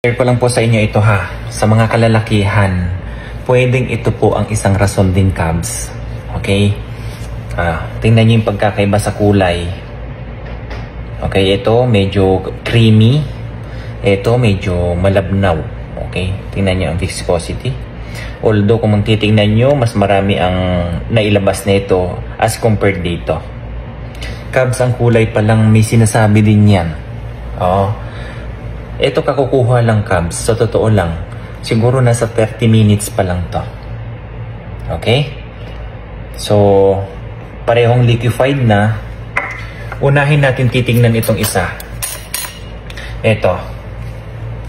Share ko lang po sa inyo ito ha. Sa mga kalalakihan, pwedeng ito po ang isang rason din, Cubs. Okay? Tingnan nyo yung pagkakaiba sa kulay. Okay, ito medyo creamy. Ito medyo malabnaw. Okay? Tingnan nyo ang viscosity. Although kung titingnan nyo, mas marami ang nailabas na ito as compared dito. Cubs, ang kulay pa lang may sinasabi din yan. Ito kakukuha lang, Cubs. Sa totoo lang, siguro nasa 30 minutes pa lang to. Okay? So, parehong liquefied na. Unahin natin titingnan itong isa. Ito.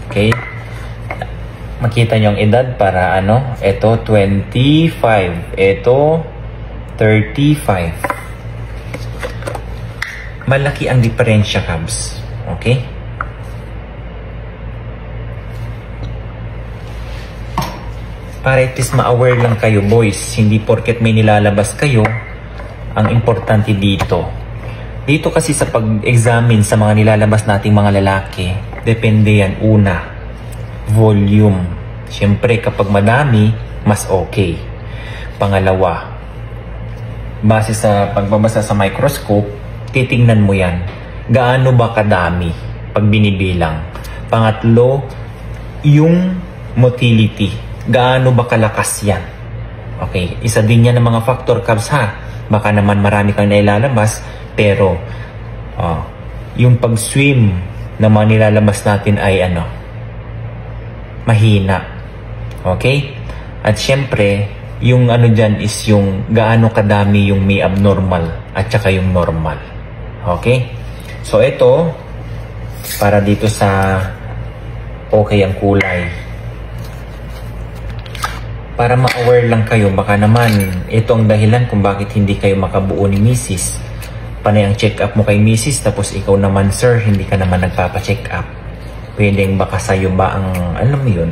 Okay? Makita nyo ang edad para ano? Ito 25. Ito 35. Malaki ang diferensya, Cubs. Okay? Para at least ma-aware lang kayo, boys. Hindi porket may nilalabas kayo, ang importante dito. Dito kasi sa pag-examine sa mga nilalabas nating mga lalaki, depende yan. Una, volume. Siyempre, kapag madami, mas okay. Pangalawa, base sa pagbabasa sa microscope, titingnan mo yan. Gaano ba kadami pag binibilang? Pangatlo, yung motility. Gaano ba kalakas yan? Okay, isa din yan ng mga factor, Cubs, ha. Baka naman marami kang nailalabas, pero yung pag-swim na mga nilalabas natin ay mahina. Okay? At syempre, yung dyan is yung gaano kadami yung may abnormal at saka yung normal. Okay? So ito, para dito sa okay ang kulay. Para ma-aware lang kayo, baka naman ito ang dahilan kung bakit hindi kayo makabuo ni Mrs. Panay ang check-up mo kay Mrs. Tapos ikaw naman, sir, hindi ka naman nagpapa-check-up. Pwedeng baka sa'yo ba ang, alam mo yun?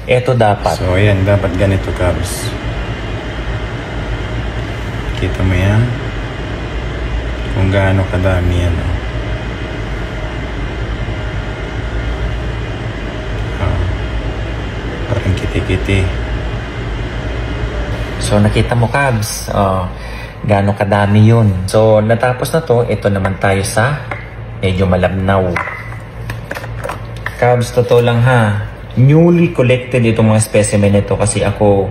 Ito dapat. So, ayan, dapat ganito, Cubs. Kita mo yan? Kung gaano kadami yan. Parang kiti-kiti. So, nakita mo, Cubs. Gaano kadami yun. So, natapos na to. Ito naman tayo sa medyo malabnaw. Cubs, totoo lang ha. Newly collected itong mga specimen nito kasi ako,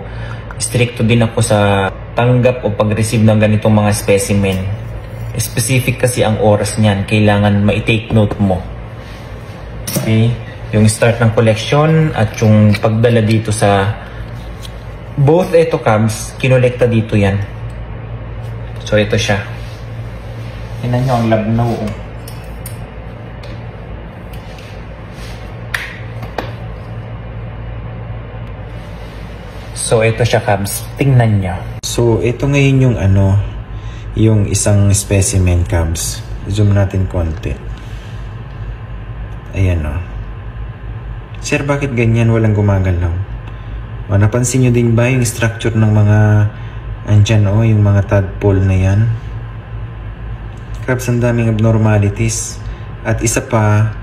stricto din ako sa tanggap o pag-receive ng ganitong mga specimen. Specific kasi ang oras niyan. Kailangan ma-take note mo. Okay? Yung start ng collection at yung pagdala dito sa both ito, Cubs, kinolekta dito yan. So, ito siya. Tingnan nyo ang labnaw. So, ito siya, Cubs. Tingnan nyo. So, ito ngayon yung yung isang specimen, Cubs. Zoom natin konti. Ayan Sir, bakit ganyan walang gumagalaw? Napansin nyo din ba yung structure ng mga andyan yung mga tadpole na yan? Cubs, ang daming abnormalities. At isa pa,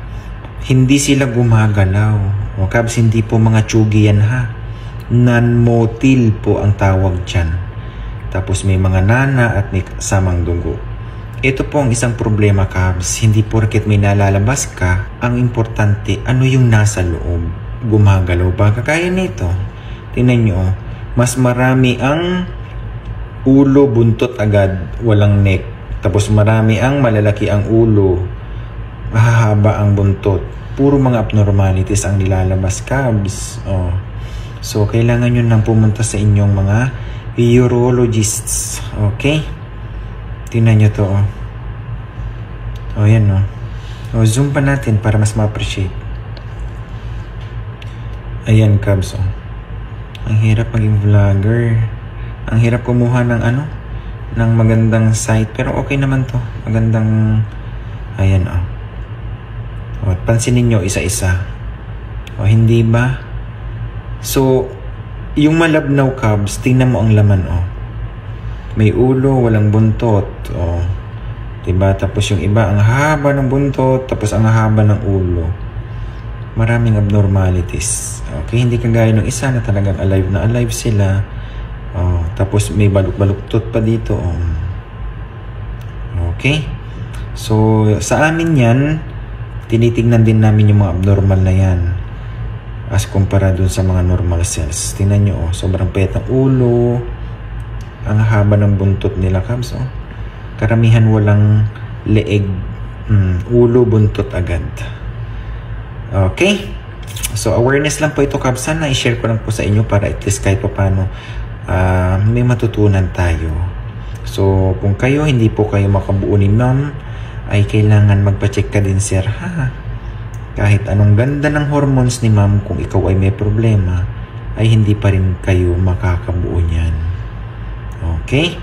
hindi sila gumagalaw. Cubs, hindi po mga tsugi yan ha. Non-motil po ang tawag dyan. Tapos may mga nana at may kasamang dugo. Ito po ang isang problema, Cubs. Hindi porket may nalalabas ka, ang importante, ano yung nasa loob. Gumagalaw ba? Kaya nito. Tingnan nyo, mas marami ang ulo, buntot agad, walang neck. Tapos marami ang malalaki ang ulo, mahahaba ang buntot. Puro mga abnormalities ang nilalabas, Cubs. So, kailangan nyo nang pumunta sa inyong mga urologists. Okay? Tingnan nyo to. Yan zoom pa natin para mas ma-appreciate. Ayan, Cubs. Ang hirap maging vlogger. Ang hirap kumuha ng ng magandang site. Pero okay naman to. Magandang ayan at pansinin nyo isa-isa. Hindi ba? So, yung malabnaw, Cubs, tingnan mo ang laman may ulo, walang buntot. Oh. Diba? Tapos yung iba, ang haba ng buntot, tapos ang haba ng ulo. Maraming abnormalities. Okay, hindi kagaya ng isa na talagang alive na alive sila. Oh, tapos may baluk-baluktot pa dito. Oh. Okay? So, sa amin yan, tinitingnan din namin yung mga abnormal na yan. As kumpara dun sa mga normal cells. Tingnan nyo, oh, sobrang payat ng ulo. Ang haba ng buntot nila, Cubs. Oh. Karamihan walang leeg. Ulo, buntot agad. Okay? So, awareness lang po ito, Cubs. Sana i-share ko lang po sa inyo para at least kahit pa paano may matutunan tayo. So, kung kayo, hindi po kayo makabuo ni ma'am, ay kailangan magpa-check ka din, sir, ha? Kahit anong ganda ng hormones ni ma'am, kung ikaw ay may problema, ay hindi pa rin kayo makakabuo niyan. Okay?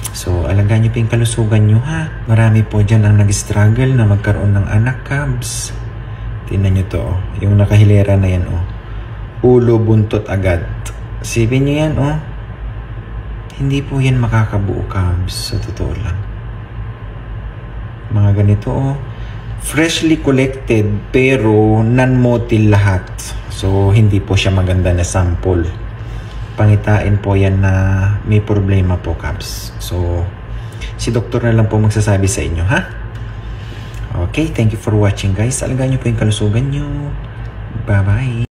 So, alagaan niyo pa yung kalusugan niyo, ha? Marami po dyan ang nag-struggle na magkaroon ng anak, Cubs. Tingnan niyo to, oh. Yung nakahilera na yan, oh. Ulo, buntot agad. Sipin niyo yan, oh. Hindi po yan makakabuo, Cubs. Sa totoo lang. Mga ganito, oh. Freshly collected, pero non-motile lahat. So, hindi po siya maganda na sample. Pangitain po yan na may problema po, Cubs. So, si doktor na lang po magsasabi sa inyo, ha? Okay, thank you for watching, guys. Alagaan nyo po yung kalusugan nyo. Bye-bye.